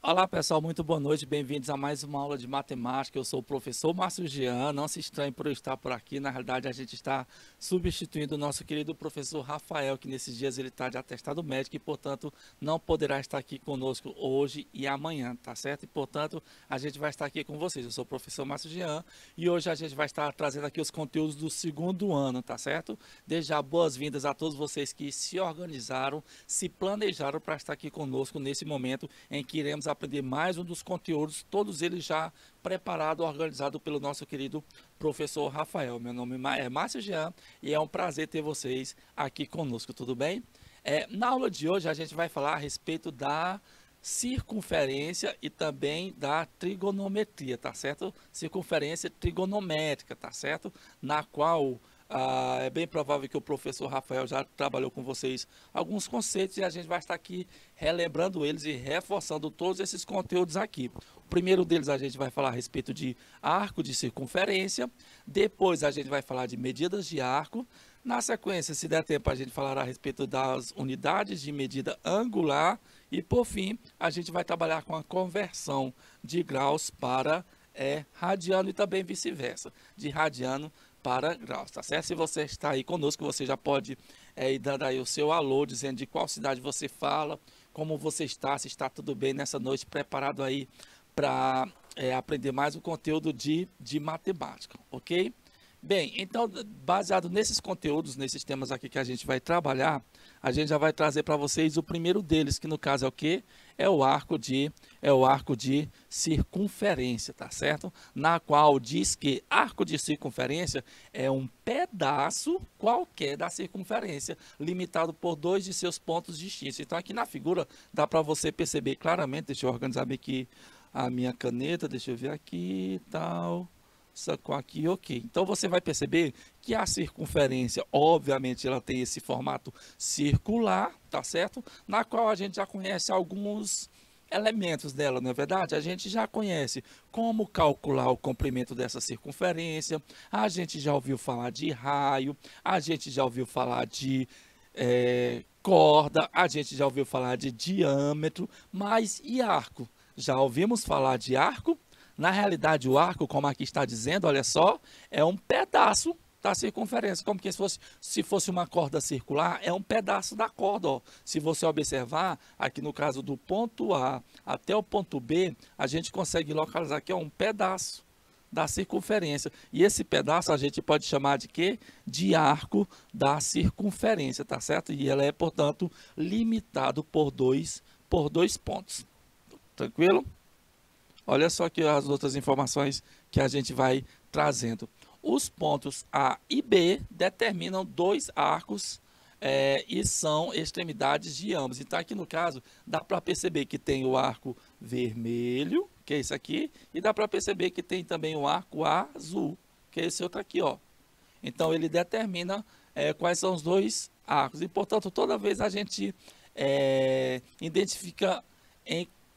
Olá pessoal, muito boa noite, bem-vindos a mais uma aula de matemática. Eu sou o professor Márcio Jean, não se estranhe por eu estar por aqui, na realidade a gente está substituindo o nosso querido professor Rafael, que nesses dias ele está de atestado médico e portanto não poderá estar aqui conosco hoje e amanhã, tá certo? E portanto a gente vai estar aqui com vocês. Eu sou o professor Márcio Jean e hoje a gente vai estar trazendo aqui os conteúdos do segundo ano, tá certo? Desde já boas-vindas a todos vocês que se organizaram, se planejaram para estar aqui conosco nesse momento em que iremos aprender mais um dos conteúdos, todos eles já preparado, organizado pelo nosso querido professor Rafael. Meu nome é Márcio Jean e é um prazer ter vocês aqui conosco, tudo bem? Na aula de hoje a gente vai falar a respeito da circunferência e também da trigonometria, tá certo? Circunferência trigonométrica, tá certo? Na qual é bem provável que o professor Rafael já trabalhou com vocês alguns conceitos e a gente vai estar aqui relembrando eles e reforçando todos esses conteúdos aqui. O primeiro deles a gente vai falar a respeito de arco de circunferência, depois a gente vai falar de medidas de arco, na sequência, se der tempo, a gente falará a respeito das unidades de medida angular e, por fim, a gente vai trabalhar com a conversão de graus para radiano e também vice-versa, de radiano para graus, tá certo? Se você está aí conosco, você já pode ir dando aí o seu alô, dizendo de qual cidade você fala, como você está, se está tudo bem nessa noite, preparado aí para aprender mais um conteúdo de matemática, ok? Bem, então, baseado nesses conteúdos, nesses temas aqui que a gente vai trabalhar, a gente já vai trazer para vocês o primeiro deles, que no caso é o quê? É o arco de circunferência, tá certo? Na qual diz que arco de circunferência é um pedaço qualquer da circunferência, limitado por dois de seus pontos distintos. Então, aqui na figura, dá para você perceber claramente, deixa eu organizar bem aqui a minha caneta, deixa eu ver aqui e tal... Sacou aqui, ok. Então você vai perceber que a circunferência, obviamente, ela tem esse formato circular, tá certo? Na qual a gente já conhece alguns elementos dela, não é verdade? A gente já conhece como calcular o comprimento dessa circunferência, a gente já ouviu falar de raio, a gente já ouviu falar de corda, a gente já ouviu falar de diâmetro, mas e arco? Já ouvimos falar de arco? Na realidade, o arco, como aqui está dizendo, olha só, é um pedaço da circunferência, como que se fosse uma corda circular, é um pedaço da corda. Ó. Se você observar, aqui no caso do ponto A até o ponto B, a gente consegue localizar aqui um pedaço da circunferência. E esse pedaço a gente pode chamar de quê? De arco da circunferência, tá certo? E ela é, portanto, limitado por dois pontos. Tranquilo? Olha só aqui as outras informações que a gente vai trazendo. Os pontos A e B determinam dois arcos e são extremidades de ambos. Então, aqui no caso, dá para perceber que tem o arco vermelho, que é esse aqui, e dá para perceber que tem também o arco azul, que é esse outro aqui, ó. Então, ele determina quais são os dois arcos. E, portanto, toda vez a gente identifica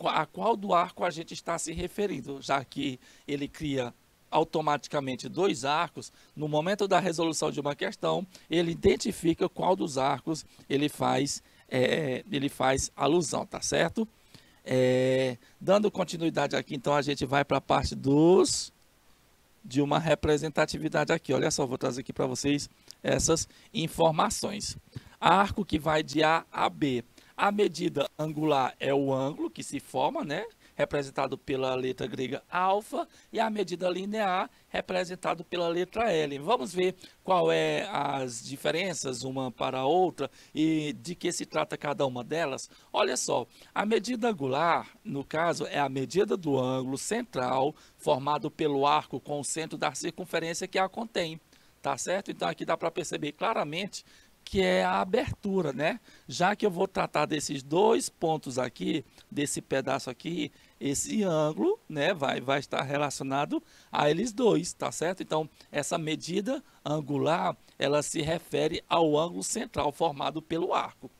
a qual do arco a gente está se referindo, já que ele cria automaticamente dois arcos, no momento da resolução de uma questão, ele identifica qual dos arcos ele faz alusão, tá certo? Dando continuidade aqui, então a gente vai para a parte de uma representatividade aqui. Olha só, vou trazer aqui para vocês essas informações. Arco que vai de A a B. A medida angular é o ângulo que se forma, né? Representado pela letra grega alfa, e a medida linear, representado pela letra L. Vamos ver qual é as diferenças uma para a outra e de que se trata cada uma delas. Olha só, a medida angular, no caso, é a medida do ângulo central formado pelo arco com o centro da circunferência que a contém, tá certo? Então aqui dá para perceber claramente que é a abertura, né? Já que eu vou tratar desses dois pontos aqui, desse pedaço aqui, esse ângulo, né, vai estar relacionado a eles dois, tá certo? Então, essa medida angular, ela se refere ao ângulo central formado pelo arco.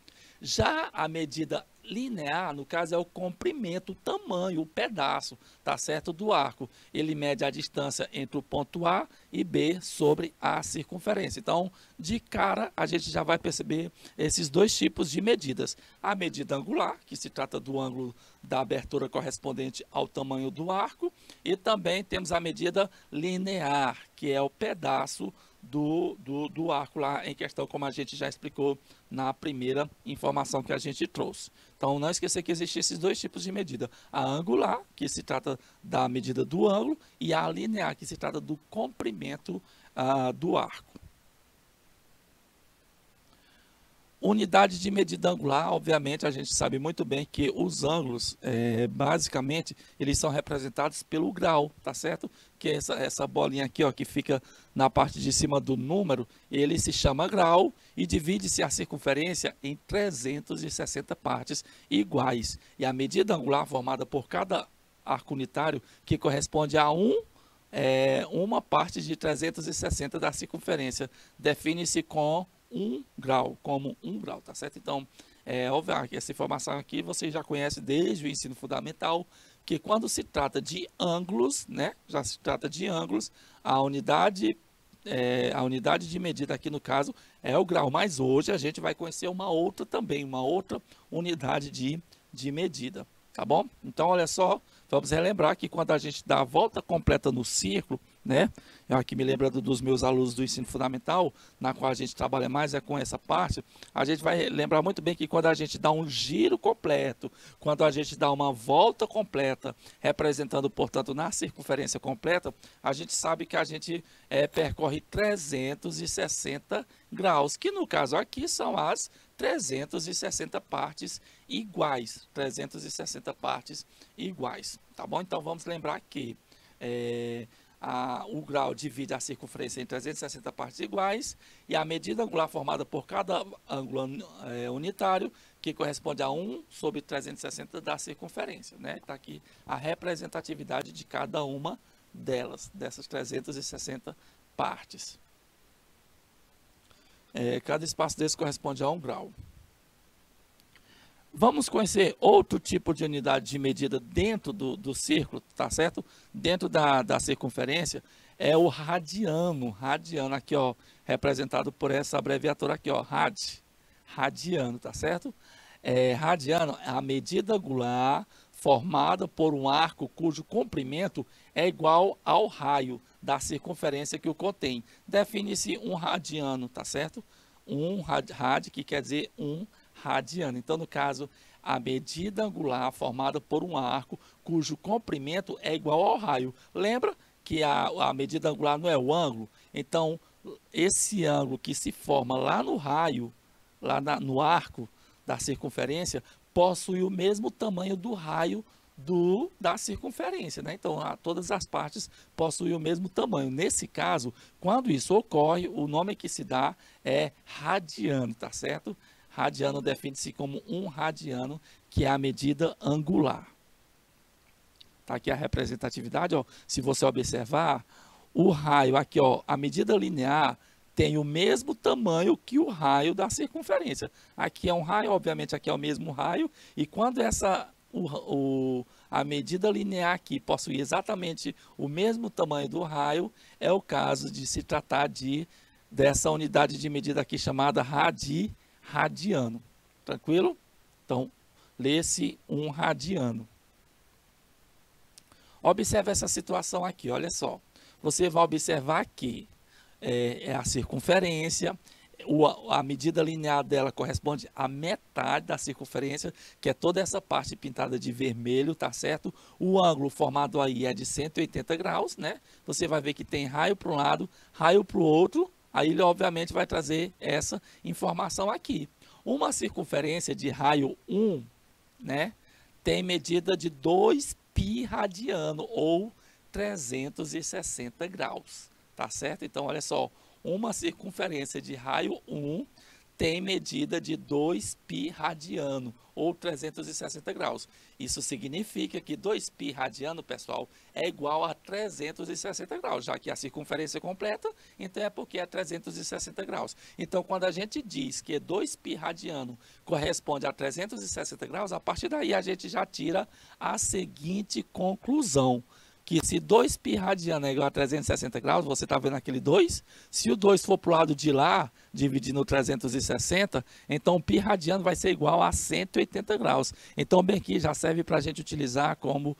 Já a medida linear, no caso, é o comprimento, o tamanho, o pedaço, tá certo, do arco. Ele mede a distância entre o ponto A e B sobre a circunferência. Então, de cara, a gente já vai perceber esses dois tipos de medidas. A medida angular, que se trata do ângulo da abertura correspondente ao tamanho do arco, e também temos a medida linear, que é o pedaço do arco lá em questão, como a gente já explicou na primeira informação que a gente trouxe. Então, não esquecer que existem esses dois tipos de medida. A angular, que se trata da medida do ângulo, e a linear, que se trata do comprimento do arco. Unidade de medida angular, obviamente, a gente sabe muito bem que os ângulos, basicamente, eles são representados pelo grau, tá certo? Que é essa bolinha aqui, ó, que fica na parte de cima do número, ele se chama grau e divide-se a circunferência em 360 partes iguais. E a medida angular formada por cada arco unitário, que corresponde a uma parte de 360 da circunferência, define-se com 1 grau, como 1 grau, tá certo? Então, óbvio que essa informação aqui você já conhece desde o ensino fundamental, que quando se trata de ângulos, né, já se trata de ângulos, a unidade de medida aqui no caso é o grau, mas hoje a gente vai conhecer uma outra unidade de medida, tá bom? Então, olha só, vamos relembrar que quando a gente dá a volta completa no círculo, né? Eu aqui me lembrando dos meus alunos do ensino fundamental, na qual a gente trabalha mais com essa parte, a gente vai lembrar muito bem que quando a gente dá um giro completo, quando a gente dá uma volta completa, representando, portanto, na circunferência completa, a gente sabe que a gente percorre 360 graus, que no caso aqui são as 360 partes iguais, 360 partes iguais, tá bom? Então vamos lembrar que o grau divide a circunferência em 360 partes iguais e a medida angular formada por cada ângulo unitário, que corresponde a 1 sobre 360 da circunferência, né? Está aqui a representatividade de cada uma dessas 360 partes. Cada espaço desse corresponde a 1 grau. Vamos conhecer outro tipo de unidade de medida dentro do círculo, tá certo? Dentro da circunferência, é o radiano. Radiano aqui, ó, representado por essa abreviatura aqui, ó, radiano, tá certo? Radiano é a medida angular formada por um arco cujo comprimento é igual ao raio da circunferência que o contém. Define-se um radiano, tá certo? Um rad, que quer dizer um radiano. Então, no caso, a medida angular formada por um arco cujo comprimento é igual ao raio. Lembra que a medida angular não é o ângulo? Então, esse ângulo que se forma lá no raio, lá no arco da circunferência, possui o mesmo tamanho do raio da circunferência, né? Então, todas as partes possuem o mesmo tamanho. Nesse caso, quando isso ocorre, o nome que se dá é radiano, tá certo? Radiano define-se como um radiano, que é a medida angular. Tá aqui a representatividade, ó. Se você observar, o raio aqui, ó, a medida linear tem o mesmo tamanho que o raio da circunferência. Aqui é um raio, obviamente aqui é o mesmo raio, e quando a medida linear aqui possui exatamente o mesmo tamanho do raio, é o caso de se tratar dessa unidade de medida aqui chamada radiano. Tranquilo? Então, lê-se um radiano. Observe essa situação aqui, olha só. Você vai observar que a circunferência, a medida linear dela corresponde à metade da circunferência, que é toda essa parte pintada de vermelho, tá certo? O ângulo formado aí é de 180 graus, né? Você vai ver que tem raio para um lado, raio para o outro, aí ele obviamente vai trazer essa informação aqui. Uma circunferência de raio 1, né, tem medida de 2π radiano, ou 360 graus, tá certo? Então, olha só, uma circunferência de raio 1 tem medida de 2π radiano, ou 360 graus. Isso significa que 2π radiano, pessoal, é igual a 360 graus, já que a circunferência é completa, então é porque é 360 graus. Então, quando a gente diz que 2π radiano corresponde a 360 graus, a partir daí a gente já tira a seguinte conclusão: que se 2π radiano é igual a 360 graus, você está vendo aquele 2? Se o 2 for para o lado de lá, dividindo 360, então o π radiano vai ser igual a 180 graus. Então, bem aqui já serve para a gente utilizar como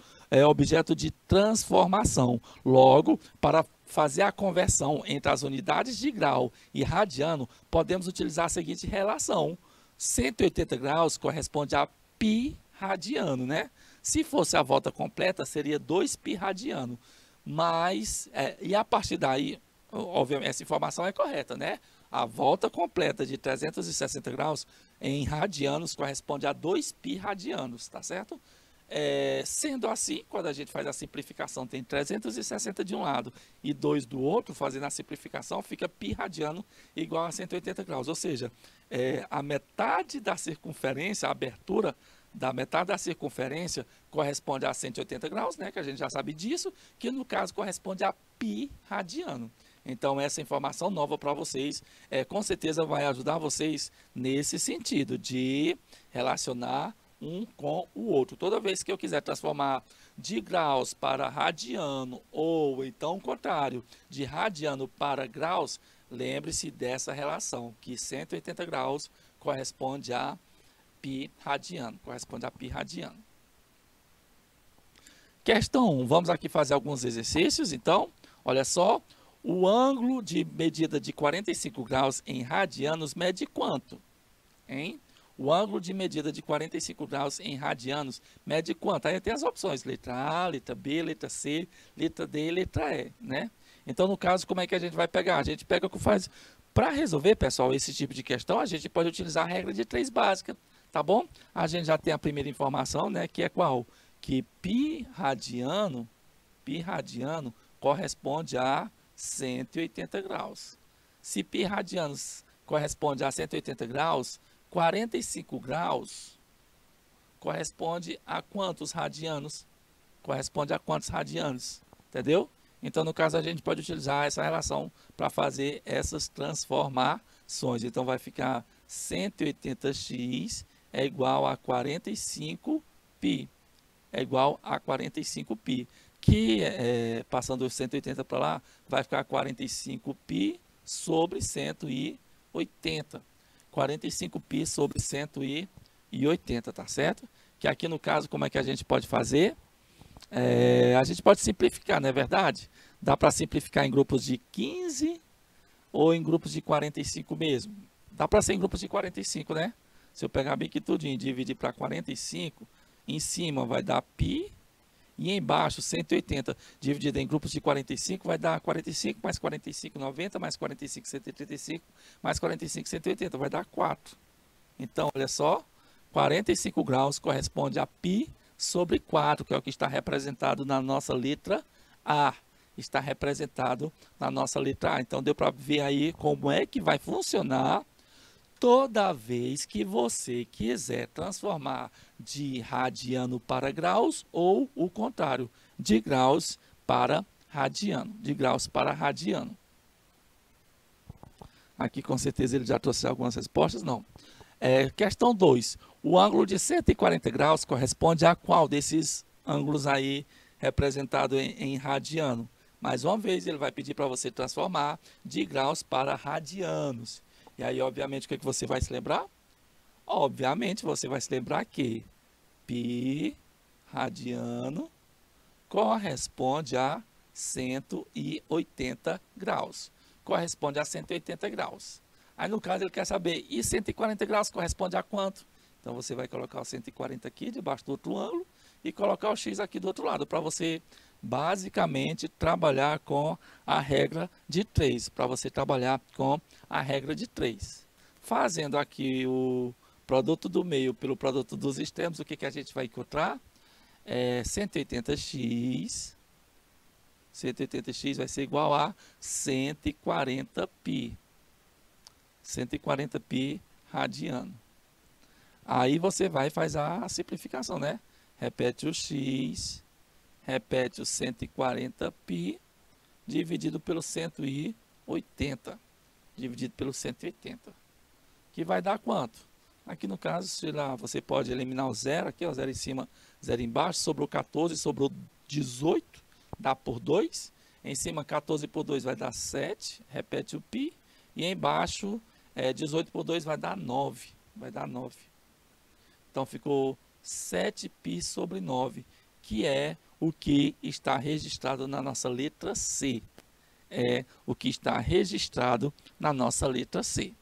objeto de transformação. Logo, para fazer a conversão entre as unidades de grau e radiano, podemos utilizar a seguinte relação: 180 graus corresponde a π radiano, né? Se fosse a volta completa, seria 2π radiano. Mas, e a partir daí, obviamente, essa informação é correta, né? A volta completa de 360 graus em radianos corresponde a 2π radianos, tá certo? Sendo assim, quando a gente faz a simplificação, tem 360 de um lado e 2 do outro, fazendo a simplificação, fica π radiano igual a 180 graus. Ou seja, a metade da circunferência, a abertura da metade da circunferência corresponde a 180 graus, né, que a gente já sabe disso, que no caso corresponde a π radiano. Então, essa informação nova para vocês, com certeza vai ajudar vocês nesse sentido, de relacionar um com o outro. Toda vez que eu quiser transformar de graus para radiano, ou então o contrário, de radiano para graus, lembre-se dessa relação, que 180 graus corresponde a π radiano, corresponde a π radiano. Questão 1, vamos aqui fazer alguns exercícios, então, olha só, o ângulo de medida de 45 graus em radianos mede quanto? Hein? O ângulo de medida de 45 graus em radianos mede quanto? Aí tem as opções, letra A, letra B, letra C, letra D e letra E, né? Então, no caso, como é que a gente vai pegar? A gente pega o que faz... Para resolver, pessoal, esse tipo de questão, a gente pode utilizar a regra de 3 básica. Tá bom? A gente já tem a primeira informação, né? Que é qual? Que π radiano corresponde a 180 graus. Se π radianos corresponde a 180 graus, 45 graus corresponde a quantos radianos? Corresponde a quantos radianos? Entendeu? Então, no caso, a gente pode utilizar essa relação para fazer essas transformações. Então, vai ficar 180x é igual a 45π, é igual a 45π, que passando os 180 para lá, vai ficar 45π sobre 180, 45π sobre 180, tá certo? Que aqui no caso, como é que a gente pode fazer? A gente pode simplificar, não é verdade? Dá para simplificar em grupos de 15 ou em grupos de 45 mesmo. Dá para ser em grupos de 45, né? Se eu pegar bem aqui tudinho e dividir para 45, em cima vai dar π e embaixo 180 dividido em grupos de 45 vai dar 45 mais 45, 90, mais 45, 135, mais 45, 180, vai dar 4. Então, olha só, 45 graus corresponde a π sobre 4, que é o que está representado na nossa letra A. Está representado na nossa letra A. Então, deu para ver aí como é que vai funcionar toda vez que você quiser transformar de radiano para graus ou o contrário, de graus para radiano, de graus para radiano. Aqui com certeza ele já trouxe algumas respostas, não. Questão 2. O ângulo de 140 graus corresponde a qual desses ângulos aí representado em radiano? Mais uma vez ele vai pedir para você transformar de graus para radianos. E aí, obviamente, o que você vai se lembrar? Obviamente, você vai se lembrar que π radiano corresponde a 180 graus. Corresponde a 180 graus. Aí, no caso, ele quer saber, e 140 graus corresponde a quanto? Então, você vai colocar o 140 aqui, debaixo do outro ângulo, e colocar o x aqui do outro lado, para você, basicamente, trabalhar com a regra de 3. Para você trabalhar com a regra de 3. Fazendo aqui o produto do meio pelo produto dos extremos, o que a gente vai encontrar? 180x. 180x vai ser igual a 140π. 140π radiano. Aí você vai e faz a simplificação, né? Repete o x, repete o 140π, dividido pelo 180, dividido pelo 180. Que vai dar quanto? Aqui no caso, sei lá, você pode eliminar o zero, aqui ó, zero em cima, zero embaixo, sobrou 14, sobrou 18, dá por 2. Em cima, 14 por 2 vai dar 7, repete o π, e embaixo, 18 por 2 vai dar 9, Então ficou 7π sobre 9, que é o que está registrado na nossa letra C. É o que está registrado na nossa letra C.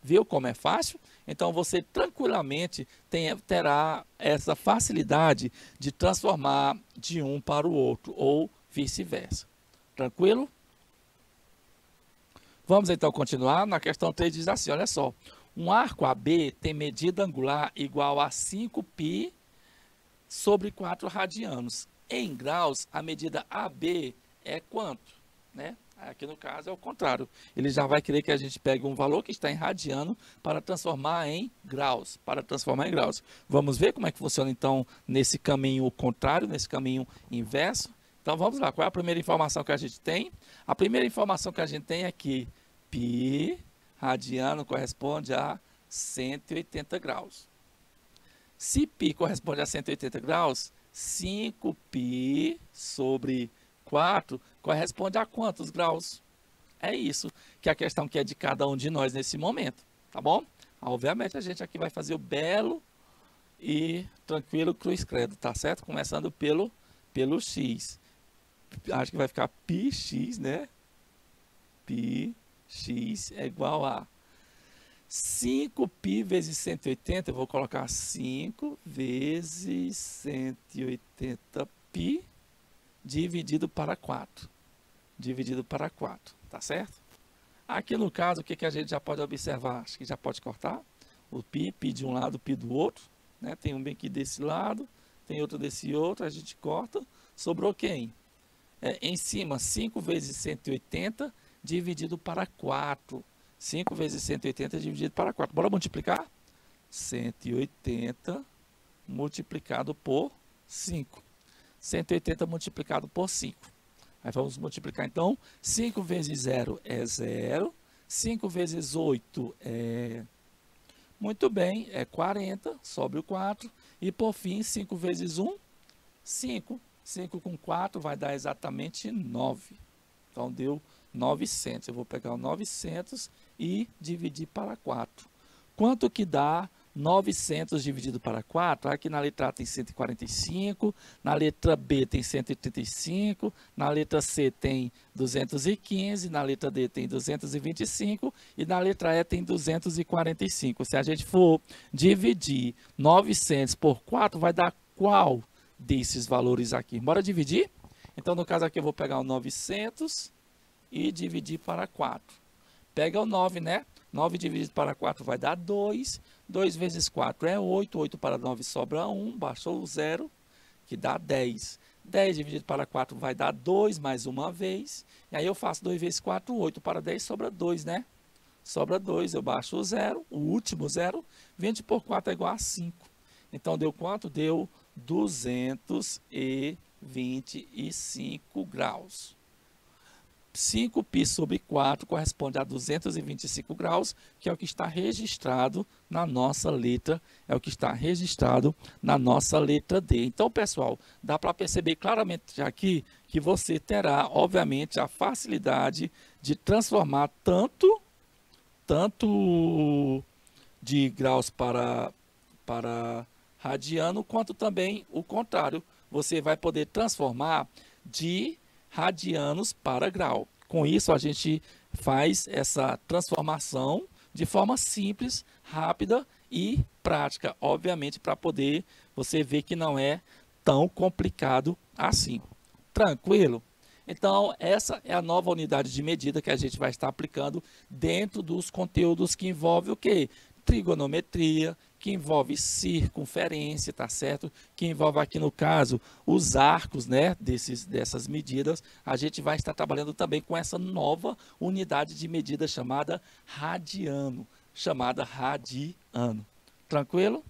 Viu como é fácil? Então você tranquilamente terá essa facilidade de transformar de um para o outro ou vice-versa. Tranquilo? Vamos então continuar. Na questão 3 diz assim, olha só. Um arco AB tem medida angular igual a 5π sobre 4 radianos. Em graus, a medida AB é quanto? Né? Aqui no caso é o contrário. Ele já vai querer que a gente pegue um valor que está em radiano para transformar em graus. Vamos ver como é que funciona então nesse caminho contrário, nesse caminho inverso. Então vamos lá. Qual é a primeira informação que a gente tem? A primeira informação que a gente tem é que π radiano corresponde a 180 graus. Se π corresponde a 180 graus, 5π sobre 4 corresponde a quantos graus? É isso que a questão que é de cada um de nós nesse momento, tá bom? Obviamente a gente aqui vai fazer o belo e tranquilo cruz credo, tá certo? Começando pelo x. Acho que vai ficar πx, né? πx é igual a 5π vezes 180, eu vou colocar 5 vezes 180π dividido para 4. Tá certo? Aqui no caso, o que a gente já pode observar? Acho que já pode cortar. O π de um lado, π do outro. Né? Tem um bem aqui desse lado, tem outro desse outro, a gente corta. Sobrou quem? Em cima, 5 vezes 180 dividido para 4. 5 vezes 180 dividido para 4. Bora multiplicar? 180 multiplicado por 5. 180 multiplicado por 5. Aí vamos multiplicar então. 5 vezes 0 é 0. 5 vezes 8 é... Muito bem, é 40. Sobe o 4. E por fim, 5 vezes 1, 5. 5 com 4 vai dar exatamente 9. Então deu 900. Eu vou pegar o 900 e dividir para 4. Quanto que dá 900 dividido para 4? Aqui na letra A tem 145, na letra B tem 135, na letra C tem 215, na letra D tem 225 e na letra E tem 245. Se a gente for dividir 900 por 4, vai dar qual desses valores aqui? Bora dividir? Então, no caso aqui, eu vou pegar o 900 e dividir para 4. Pega o 9, né? 9 dividido para 4 vai dar 2. 2 vezes 4 é 8. 8 para 9 sobra 1. Baixou o 0, que dá 10. 10 dividido para 4 vai dar 2 mais uma vez. E aí eu faço 2 vezes 4, 8 para 10 sobra 2, né? Sobra 2, eu baixo o 0, o último 0. 20 por 4 é igual a 5. Então deu quanto? Deu 225 graus. 5π sobre 4 corresponde a 225 graus, que é o que está registrado na nossa letra, D. Então, pessoal, dá para perceber claramente aqui que você terá, obviamente, a facilidade de transformar tanto de graus para radiano, quanto também o contrário. Você vai poder transformar de radianos para grau. Com isso, a gente faz essa transformação de forma simples, rápida e prática, obviamente, para poder você ver que não é tão complicado assim. Tranquilo? Então, essa é a nova unidade de medida que a gente vai estar aplicando dentro dos conteúdos que envolvem o quê? Trigonometria, que envolve circunferência, tá certo? Que envolve aqui no caso os arcos, né, dessas medidas. A gente vai estar trabalhando também com essa nova unidade de medida chamada radiano. chamada radiano. Tranquilo?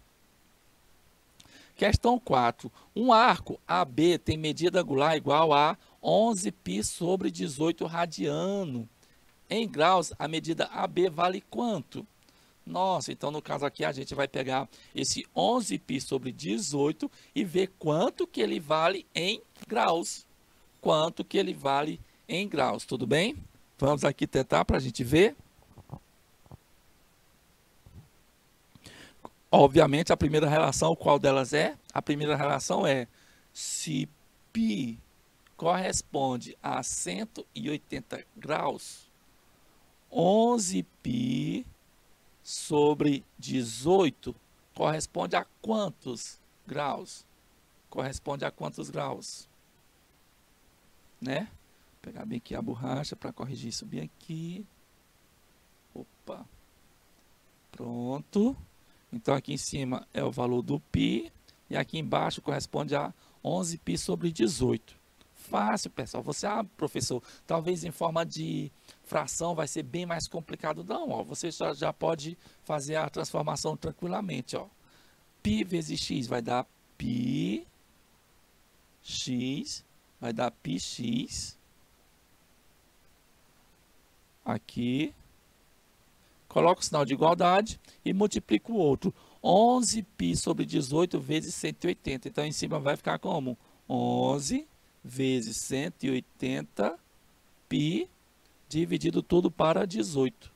Questão 4. Um arco AB tem medida angular igual a 11π sobre 18 radiano. Em graus, a medida AB vale quanto? Nossa, então no caso aqui a gente vai pegar esse 11π sobre 18 e ver quanto que ele vale em graus. Quanto que ele vale em graus, tudo bem? Vamos aqui tentar para a gente ver. Obviamente, a primeira relação, qual delas é? A primeira relação é se π corresponde a 180 graus, 11π sobre 18 corresponde a quantos graus? Corresponde a quantos graus? Né? Vou pegar bem aqui a borracha para corrigir isso bem aqui. Opa. Pronto. Então, aqui em cima é o valor do π e aqui embaixo corresponde a 11π sobre 18. Fácil, pessoal. Você, professor, talvez em forma de fração vai ser bem mais complicado. Não, ó, você já pode fazer a transformação tranquilamente. Ó. π vezes x vai dar πx, vai dar πx. Aqui. Coloco o sinal de igualdade e multiplico o outro. 11π sobre 18 vezes 180. Então, em cima vai ficar como? 11 vezes 180 π dividido tudo para 18.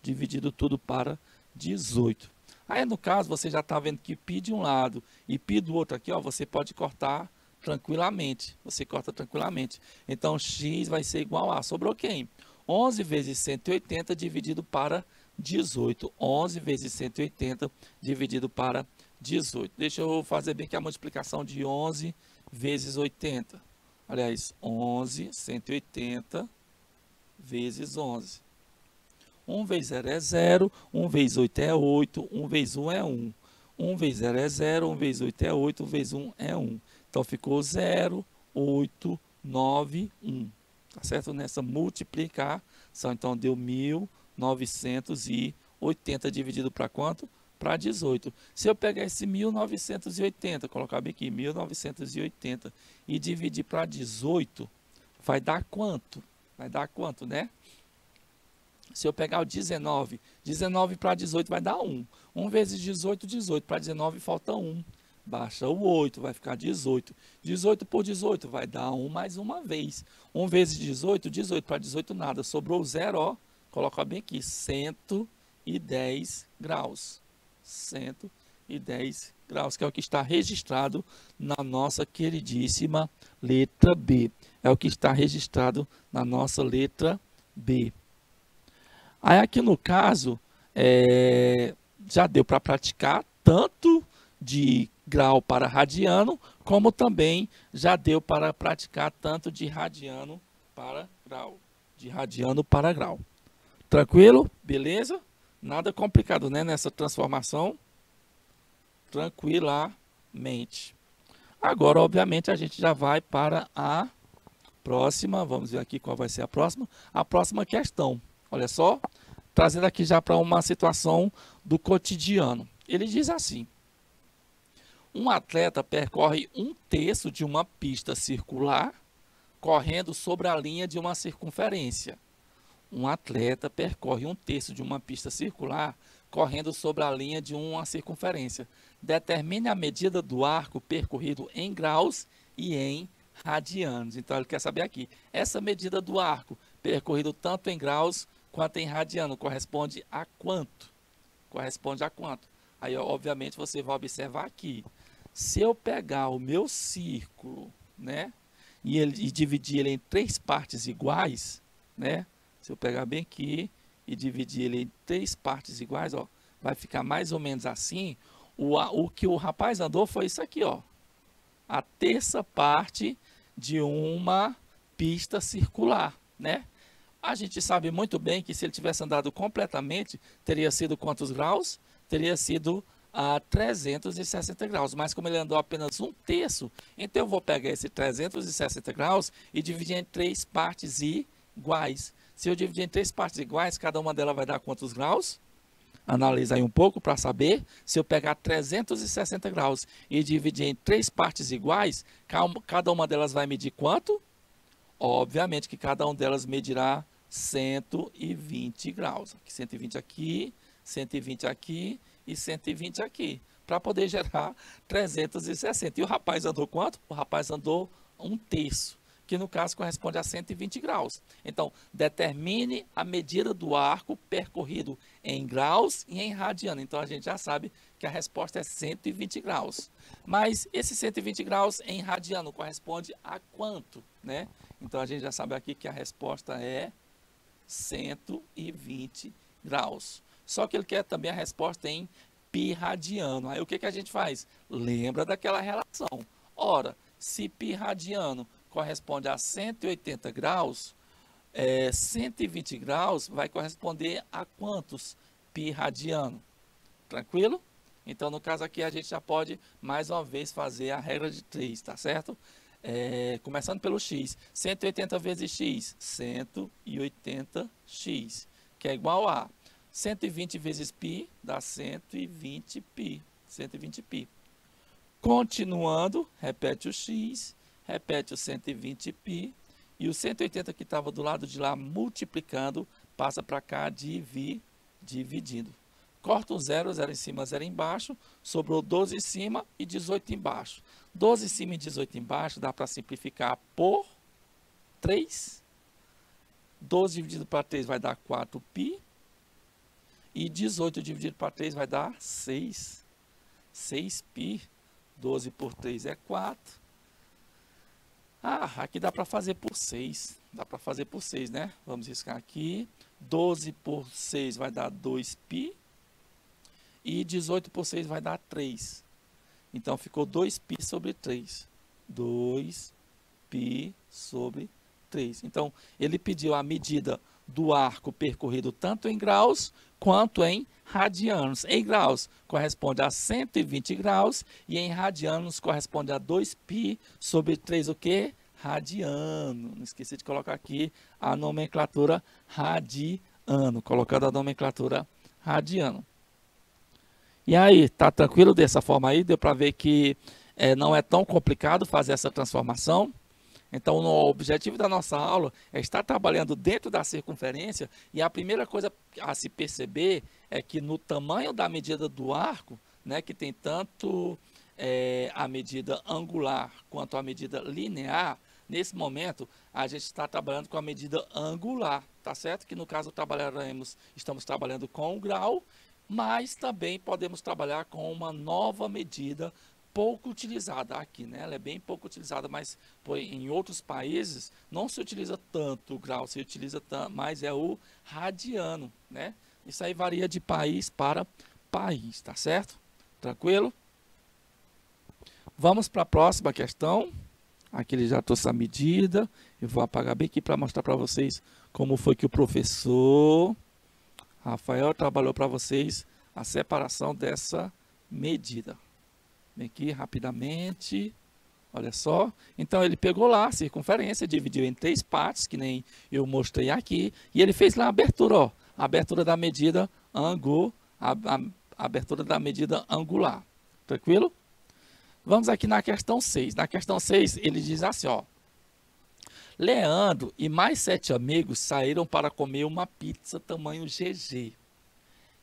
Dividido tudo para 18. Aí, no caso, você já está vendo que π de um lado e π do outro aqui, ó, você pode cortar tranquilamente. Você corta tranquilamente. Então, x vai ser igual a... Sobrou quem? 11 vezes 180 dividido para 18. 11 vezes 180 dividido para 18. Deixa eu fazer bem aqui a multiplicação de 11 vezes 80. Aliás, 11, 180 vezes 11. 1 vezes 0 é 0, 1 vezes 8 é 8, 1 vezes 1 é 1. 1 vezes 0 é 0, 1 vezes 8 é 8, 1 vezes 1 é 1. Então, ficou 0, 8, 9, 1. Tá certo? Nessa multiplicação, então deu 1980 dividido para quanto? Para 18. Se eu pegar esse 1980, colocar bem aqui, 1980 e dividir para 18, vai dar quanto? Vai dar quanto, né? Se eu pegar o 19, 19 para 18 vai dar 1. 1 vezes 18, 18. Para 19 falta 1. Baixa o 8, vai ficar 18. 18 por 18 vai dar 1 mais uma vez. 1 vezes 18, 18 para 18 nada. Sobrou 0, ó. Coloca bem aqui, 110 graus. 110 graus, que é o que está registrado na nossa queridíssima letra B. É o que está registrado na nossa letra B. Aí aqui no caso, já deu para praticar tanto de grau para radiano, como também já deu para praticar tanto de radiano para grau. De radiano para grau. Tranquilo? Beleza? Nada complicado, né? Nessa transformação. Tranquilamente. Agora, obviamente, a gente já vai para a próxima. Vamos ver aqui qual vai ser a próxima. A próxima questão. Olha só. Trazendo aqui já para uma situação do cotidiano. Ele diz assim. Um atleta percorre 1/3 de uma pista circular, correndo sobre a linha de uma circunferência. Um atleta percorre 1/3 de uma pista circular, correndo sobre a linha de uma circunferência. Determine a medida do arco percorrido em graus e em radianos. Então, ele quer saber aqui. Essa medida do arco percorrido tanto em graus quanto em radiano corresponde a quanto? Corresponde a quanto? Aí, obviamente, você vai observar aqui. Se eu pegar o meu círculo, né, e dividir ele em 3 partes iguais, né, se eu pegar bem aqui e dividir ele em 3 partes iguais, ó, vai ficar mais ou menos assim. O que o rapaz andou foi isso aqui, ó, a 1/3 parte de uma pista circular, né? A gente sabe muito bem que se ele tivesse andado completamente, teria sido quantos graus? Teria sido a 360 graus, mas como ele andou apenas 1/3, então eu vou pegar esse 360 graus e dividir em 3 partes iguais. Se eu dividir em 3 partes iguais, cada uma delas vai dar quantos graus? Analisa aí um pouco para saber. Se eu pegar 360 graus e dividir em 3 partes iguais, cada uma delas vai medir quanto? Obviamente que cada uma delas medirá 120 graus. 120 aqui, 120 aqui e 120 aqui. Para poder gerar 360. E o rapaz andou quanto? O rapaz andou 1/3, que no caso corresponde a 120 graus. Então, determine a medida do arco percorrido em graus e em radiano. Então, a gente já sabe que a resposta é 120 graus. Mas esse 120 graus em radiano corresponde a quanto, né? Então, a gente já sabe aqui que a resposta é 120 graus. Só que ele quer também a resposta em π radiano. Aí, o que a gente faz? Lembra daquela relação. Ora, se π radiano corresponde a 180 graus, 120 graus vai corresponder a quantos π radiano? Tranquilo? Então, no caso aqui, a gente já pode, mais uma vez, fazer a regra de 3, tá certo? Começando pelo x. 180 vezes x, 180x, que é igual a 120 vezes π, dá 120π. 120π. Continuando, repete o x, repete o 120π, e o 180 que estava do lado de lá multiplicando, passa para cá dividindo. Corta um zero, 0 em cima, 0 embaixo, sobrou 12 em cima e 18 embaixo. 12 em cima e 18 embaixo dá para simplificar por 3. 12 dividido para 3 vai dar 4π, e 18 dividido para 3 vai dar 6. 6π. 12 por 3 é 4. Aqui dá para fazer por 6. Dá para fazer por 6, né? Vamos riscar aqui. 12 por 6 vai dar 2π. E 18 por 6 vai dar 3. Então, ficou 2π sobre 3. 2π sobre 3. Então, ele pediu a medida do arco percorrido tanto em graus quanto em radianos. Em graus corresponde a 120 graus e em radianos corresponde a 2π sobre 3 o quê? Radiano. Não esqueci de colocar aqui a nomenclatura radiano, colocando a nomenclatura radiano. E aí, tá tranquilo dessa forma aí? Deu para ver que não é tão complicado fazer essa transformação? Então, o objetivo da nossa aula é estar trabalhando dentro da circunferência, e a primeira coisa a se perceber é que no tamanho da medida do arco, né, que tem tanto a medida angular quanto a medida linear, nesse momento a gente está trabalhando com a medida angular, tá certo? Que no caso estamos trabalhando com o grau, mas também podemos trabalhar com uma nova medida pouco utilizada aqui, né? Ela é bem pouco utilizada, mas em outros países não se utiliza tanto o grau, se utiliza mais é o radiano, né? Isso aí varia de país para país, tá certo? Tranquilo? Vamos para a próxima questão. Aqui ele já trouxe a medida. Eu vou apagar bem aqui para mostrar para vocês como foi que o professor Rafael trabalhou para vocês a separação dessa medida. Vem aqui rapidamente, olha só. Então ele pegou lá a circunferência, dividiu em 3 partes, que nem eu mostrei aqui, e ele fez lá a abertura, ó, a abertura da medida abertura da medida angular. Tranquilo? Vamos aqui na questão 6. Na questão 6 ele diz assim, ó: Leandro e mais 7 amigos saíram para comer uma pizza tamanho GG.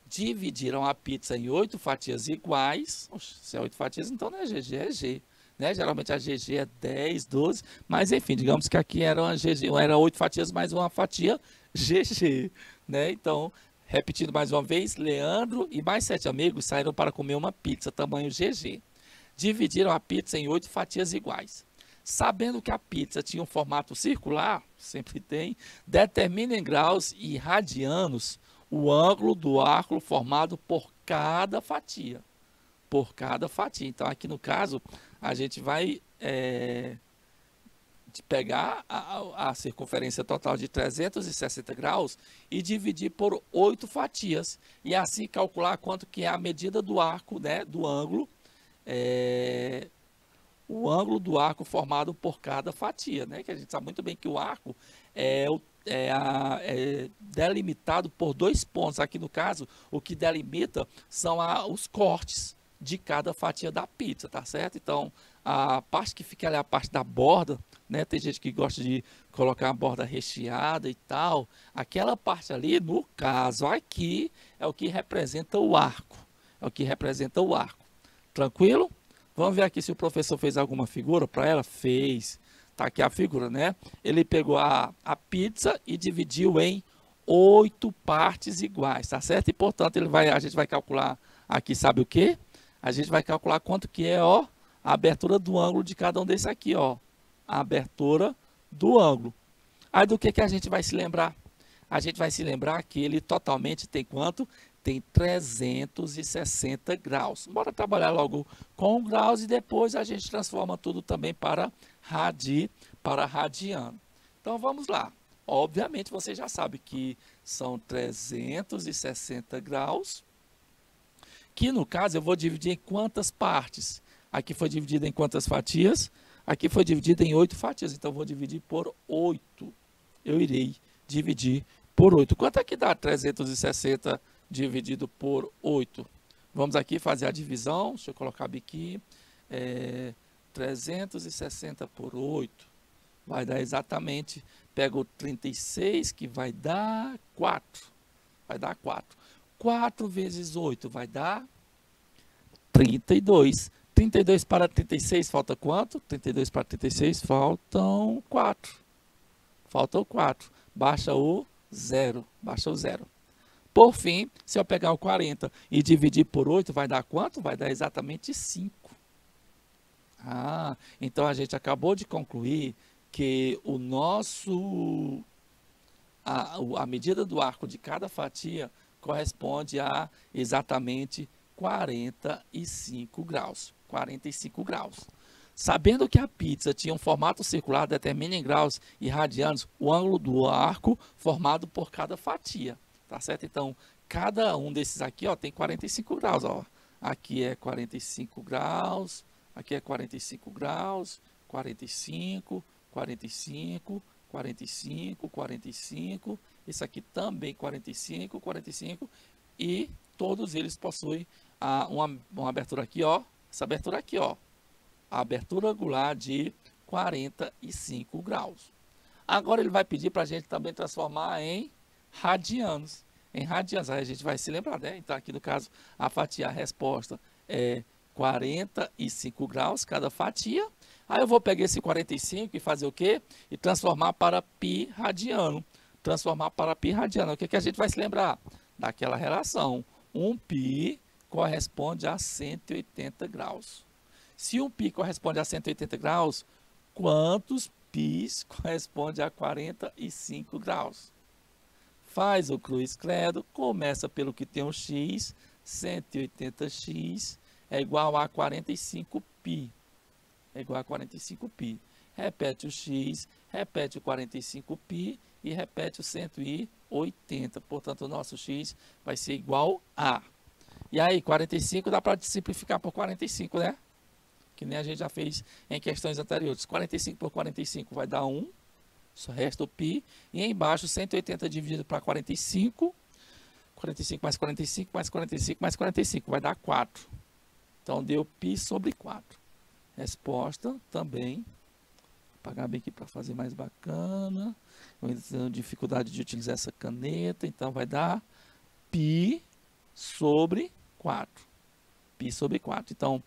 Dividiram a pizza em 8 fatias iguais. Oxe, se é 8 fatias, então não é GG, é G. Né? Geralmente a GG é 10, 12, mas enfim, digamos que aqui era 8 fatias mais uma fatia GG. Né? Então, repetindo mais uma vez, Leandro e mais 7 amigos saíram para comer uma pizza tamanho GG. Dividiram a pizza em 8 fatias iguais. Sabendo que a pizza tinha um formato circular, sempre tem, determina em graus e radianos o ângulo do arco formado por cada fatia. Por cada fatia. Então, aqui no caso, a gente vai pegar a circunferência total de 360 graus e dividir por 8 fatias. E assim calcular quanto que é a medida do arco, né, do ângulo, o ângulo do arco formado por cada fatia, né? Que a gente sabe muito bem que o arco é o delimitado por 2 pontos. Aqui no caso, o que delimita são os cortes de cada fatia da pizza, tá certo? Então, a parte que fica ali, a parte da borda, né? Tem gente que gosta de colocar a borda recheada e tal. Aquela parte ali, no caso aqui, é o que representa o arco. É o que representa o arco. Tranquilo? Vamos ver aqui se o professor fez alguma figura para ela. Fez. Tá aqui a figura, né? Ele pegou a pizza e dividiu em 8 partes iguais, tá certo? E, portanto, a gente vai calcular aqui, sabe o quê? A gente vai calcular quanto que é, ó, a abertura do ângulo de cada um desses aqui, ó. A abertura do ângulo. Aí do que a gente vai se lembrar? A gente vai se lembrar que ele totalmente tem quanto? Tem 360 graus. Bora trabalhar logo com graus e depois a gente transforma tudo também para radiano. Então vamos lá. Obviamente você já sabe que são 360 graus, que no caso eu vou dividir em quantas partes? Aqui foi dividido em quantas fatias? Aqui foi dividido em 8 fatias, então eu vou dividir por 8. Eu irei dividir por 8. Quanto é que dá 360 dividido por 8? Vamos aqui fazer a divisão. Deixa eu colocar aqui. 360 por 8 vai dar exatamente, pega o 36 que vai dar 4. Vai dar 4. 4 vezes 8 vai dar 32. 32 para 36 falta quanto? 32 para 36 faltam 4. Faltam 4. Baixa o 0. Baixa o 0. Por fim, se eu pegar o 40 e dividir por 8, vai dar quanto? Vai dar exatamente 5. Então a gente acabou de concluir que a medida do arco de cada fatia corresponde a exatamente 45 graus. 45 graus. Sabendo que a pizza tinha um formato circular, determina em graus e radianos o ângulo do arco formado por cada fatia. Tá certo? Então, cada um desses aqui, ó, tem 45 graus, ó. Aqui é 45 graus, aqui é 45 graus, 45, 45, 45, 45. Esse aqui também 45, 45. E todos eles possuem uma abertura aqui, ó. Essa abertura aqui, ó. A abertura angular de 45 graus. Agora ele vai pedir para a gente também transformar em radianos. Em radianos, aí a gente vai se lembrar, né? Então aqui no caso, a fatia, a resposta é 45 graus cada fatia. Aí eu vou pegar esse 45 e fazer o quê? E transformar para pi radiano. Transformar para pi radiano. O que a gente vai se lembrar? Daquela relação. 1 pi corresponde a 180 graus. Se 1 pi corresponde a 180 graus, quantos pis corresponde a 45 graus? Faz o cruz credo, começa pelo que tem um x, 180x é igual a 45π. É igual a 45π. Repete o x, repete o 45π e repete o 180. Portanto, o nosso x vai ser igual a. E aí, 45 dá para simplificar por 45, né? Que nem a gente já fez em questões anteriores. 45 por 45 vai dar 1. Só resta o π. E embaixo, 180 dividido para 45. 45 mais 45 mais 45 mais 45. Vai dar 4. Então, deu π sobre 4. Resposta também. Vou apagar bem aqui para fazer mais bacana. Eu ainda tenho dificuldade de utilizar essa caneta. Então, vai dar π sobre 4. Π sobre 4. Então,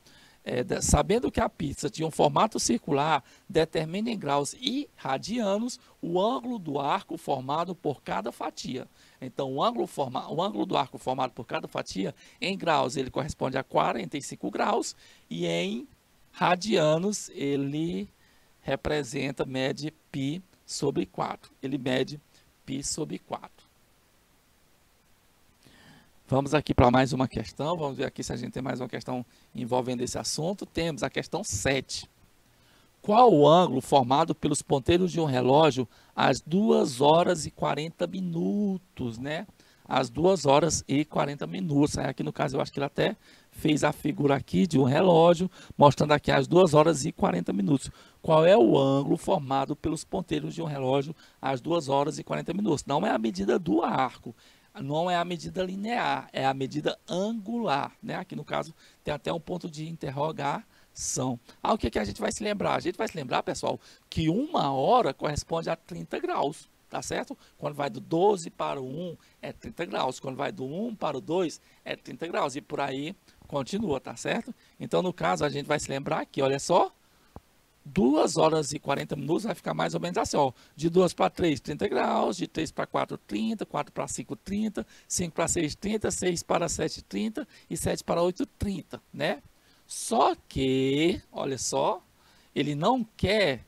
sabendo que a pizza tinha um formato circular, determina em graus e radianos o ângulo do arco formado por cada fatia. Então, o ângulo do arco formado por cada fatia, em graus, ele corresponde a 45 graus, e em radianos, ele mede π sobre 4. Ele mede π sobre 4. Vamos aqui para mais uma questão. Vamos ver aqui se a gente tem mais uma questão envolvendo esse assunto. Temos a questão 7. Qual o ângulo formado pelos ponteiros de um relógio às 2 horas e 40 minutos, né? Às 2 horas e 40 minutos. Aqui no caso eu acho que ele até fez a figura aqui de um relógio, mostrando aqui às 2 horas e 40 minutos. qual é o ângulo formado pelos ponteiros de um relógio às 2 horas e 40 minutos. Não é a medida do arco, não é a medida linear, é a medida angular, né? Aqui no caso tem até um ponto de interrogação. O que a gente vai se lembrar? A gente vai se lembrar, pessoal, que 1 hora corresponde a 30 graus. Tá certo? Quando vai do 12 para o 1 é 30 graus. Quando vai do 1 para o 2 é 30 graus. E por aí continua, tá certo? Então, no caso, a gente vai se lembrar aqui, olha só. 2 horas e 40 minutos vai ficar mais ou menos assim, ó. De 2 para 3, 30 graus. De 3 para 4, 30. 4 para 5, 30. 5 para 6, 30. 6 para 7, 30. E 7 para 8, 30, né? Só que, olha só, ele não quer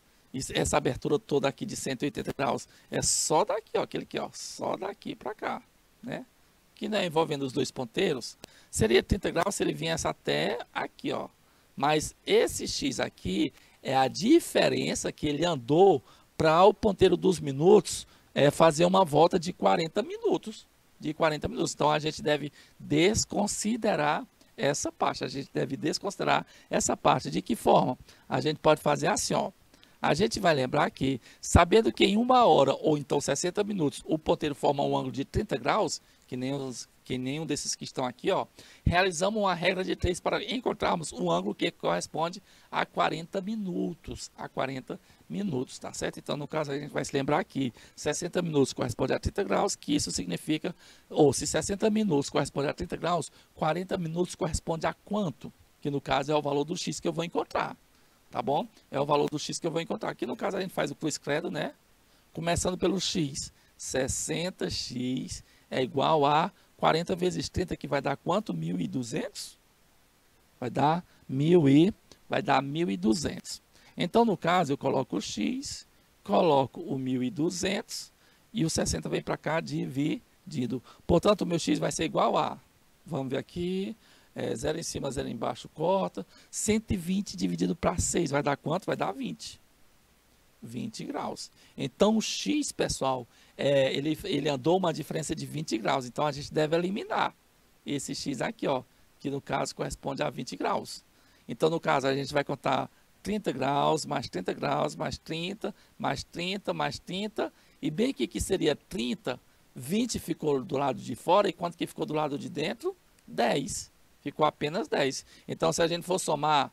essa abertura toda aqui de 180 graus. É só daqui, ó, aquele aqui, ó, só daqui para cá, né? Que não é envolvendo os dois ponteiros. Seria 30 graus se ele viesse até aqui, ó. Mas esse X aqui é a diferença que ele andou para o ponteiro dos minutos fazer uma volta de 40 minutos. De 40 minutos. Então, a gente deve desconsiderar essa parte. A gente deve desconsiderar essa parte. De que forma? A gente pode fazer assim, ó. A gente vai lembrar que, sabendo que em 1 hora ou então 60 minutos o ponteiro forma um ângulo de 30 graus, que nenhum desses que estão aqui, ó, realizamos uma regra de 3 para encontrarmos um ângulo que corresponde a 40 minutos. A 40 minutos, tá certo? Então, no caso, a gente vai se lembrar que 60 minutos corresponde a 30 graus, que isso significa, ou se 60 minutos corresponde a 30 graus, 40 minutos corresponde a quanto? Que no caso é o valor do X que eu vou encontrar. Tá bom? É o valor do X que eu vou encontrar. Aqui no caso a gente faz o cruz credo, né? Começando pelo X. 60x é igual a 40 vezes 30, que vai dar quanto? 1.200? Vai dar 1.200. Então, no caso, eu coloco o X, coloco o 1.200 e o 60 vem para cá dividido. Portanto, o meu X vai ser igual a, vamos ver aqui, 0 em cima, 0 embaixo, corta. 120 dividido para 6 vai dar quanto? Vai dar 20. 20 graus. Então, o X, pessoal, ele andou uma diferença de 20 graus. Então, a gente deve eliminar esse X aqui, ó, que no caso corresponde a 20 graus. Então, no caso, a gente vai contar 30 graus, mais 30 graus, mais 30, mais 30, mais 30. E bem que seria 30, 20 ficou do lado de fora. E quanto que ficou do lado de dentro? 10. Ficou apenas 10. Então, se a gente for somar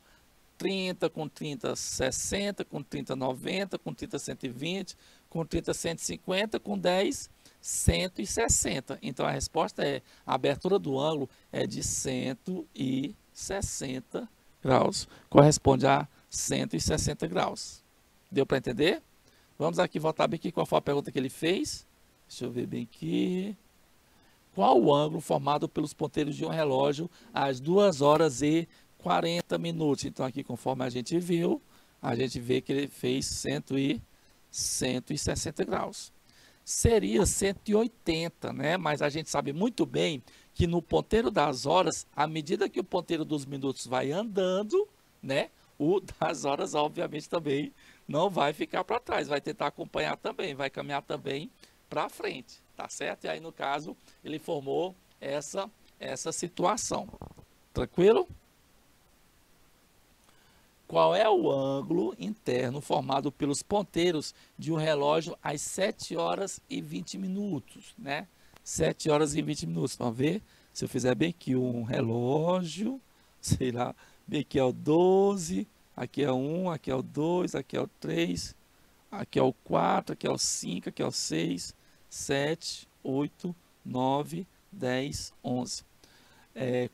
30 com 30, 60, com 30, 90, com 30, 120, com 30, 150, com 10, 160. Então, a resposta é, a abertura do ângulo é de 160 graus. Corresponde a 160 graus. Deu para entender? Vamos aqui voltar bem aqui. Qual foi a pergunta que ele fez? Deixa eu ver bem aqui. Qual o ângulo formado pelos ponteiros de um relógio às 2 horas e 40 minutos? Então, aqui, conforme a gente viu, a gente vê que ele fez 160 graus. Seria 180, né? Mas a gente sabe muito bem que no ponteiro das horas, à medida que o ponteiro dos minutos vai andando, né? O das horas, obviamente, também não vai ficar para trás, vai tentar acompanhar também, vai caminhar também para frente, tá certo? E aí, no caso, ele formou essa situação. Tranquilo? Qual é o ângulo interno formado pelos ponteiros de um relógio às 7 horas e 20 minutos, né? 7 horas e 20 minutos. Vamos ver se eu fizer bem aqui um relógio, sei lá, bem aqui é o 12, aqui é o 1, aqui é o 2, aqui é o 3, aqui é o 4, aqui é o 5, aqui é o 6, 7, 8, 9, 10, 11.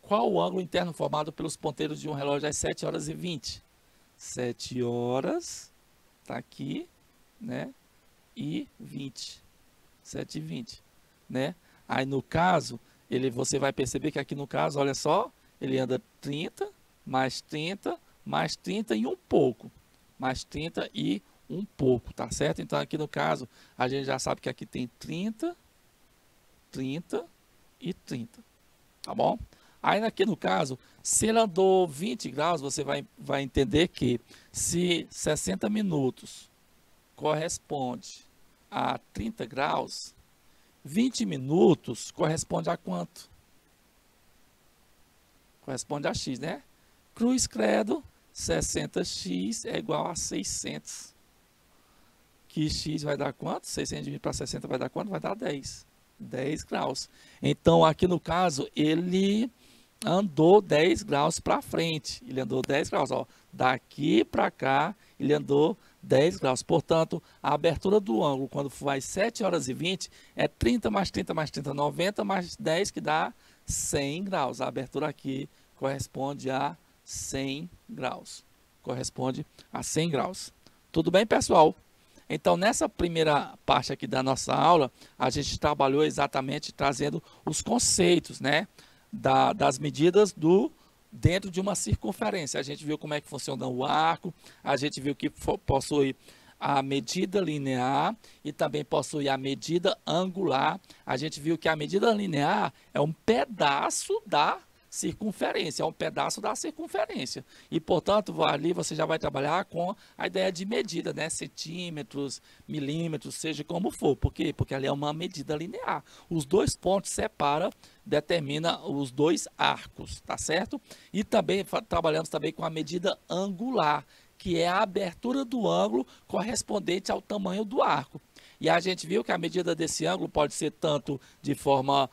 Qual o ângulo interno formado pelos ponteiros de um relógio às 7 horas e 20? 7 horas, tá aqui, né? E 20. 7 e 20, né? Aí no caso, você vai perceber que aqui no caso, olha só, ele anda 30, mais 30, mais 30 e um pouco. Mais 30 e um pouco, tá certo? Então aqui no caso, a gente já sabe que aqui tem 30, 30 e 30, tá bom? Aí aqui no caso, se ele andou 20 graus, você vai entender que se 60 minutos corresponde a 30 graus, 20 minutos corresponde a quanto? Corresponde a X, né? Cruz credo, 60x é igual a 600. Que x vai dar quanto? 600 dividido para 60 vai dar quanto? Vai dar 10. 10 graus. Então, aqui no caso, ele andou 10 graus para frente. Ele andou 10 graus. Ó. Daqui para cá, ele andou 10 graus. Portanto, a abertura do ângulo, quando for às 7 horas e 20, é 30 mais 30 mais 30, 90 mais 10, que dá 100 graus. A abertura aqui corresponde a 100 graus. Corresponde a 100 graus. Tudo bem, pessoal? Então, nessa primeira parte aqui da nossa aula, a gente trabalhou exatamente trazendo os conceitos, né, das medidas dentro de uma circunferência. A gente viu como é que funciona o arco, a gente viu que possui a medida linear e também possui a medida angular. A gente viu que a medida linear é um pedaço da circunferência, é um pedaço da circunferência. E, portanto, ali você já vai trabalhar com a ideia de medida, né? Centímetros, milímetros, seja como for. Por quê? Porque ali é uma medida linear. Os dois pontos separam, determina os dois arcos, tá certo? E também trabalhamos também com a medida angular, que é a abertura do ângulo correspondente ao tamanho do arco. E a gente viu que a medida desse ângulo pode ser tanto de forma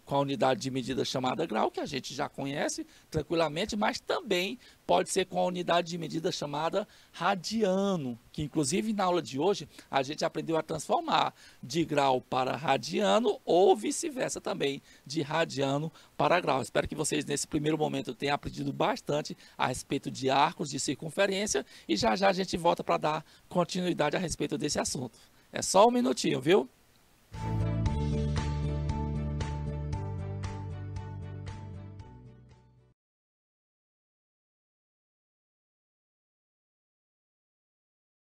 com a unidade de medida chamada grau, que a gente já conhece tranquilamente, mas também pode ser com a unidade de medida chamada radiano, que inclusive na aula de hoje a gente aprendeu a transformar de grau para radiano ou vice-versa também, de radiano para grau. Espero que vocês nesse primeiro momento tenham aprendido bastante a respeito de arcos de circunferência e já já a gente volta para dar continuidade a respeito desse assunto. É só um minutinho, viu?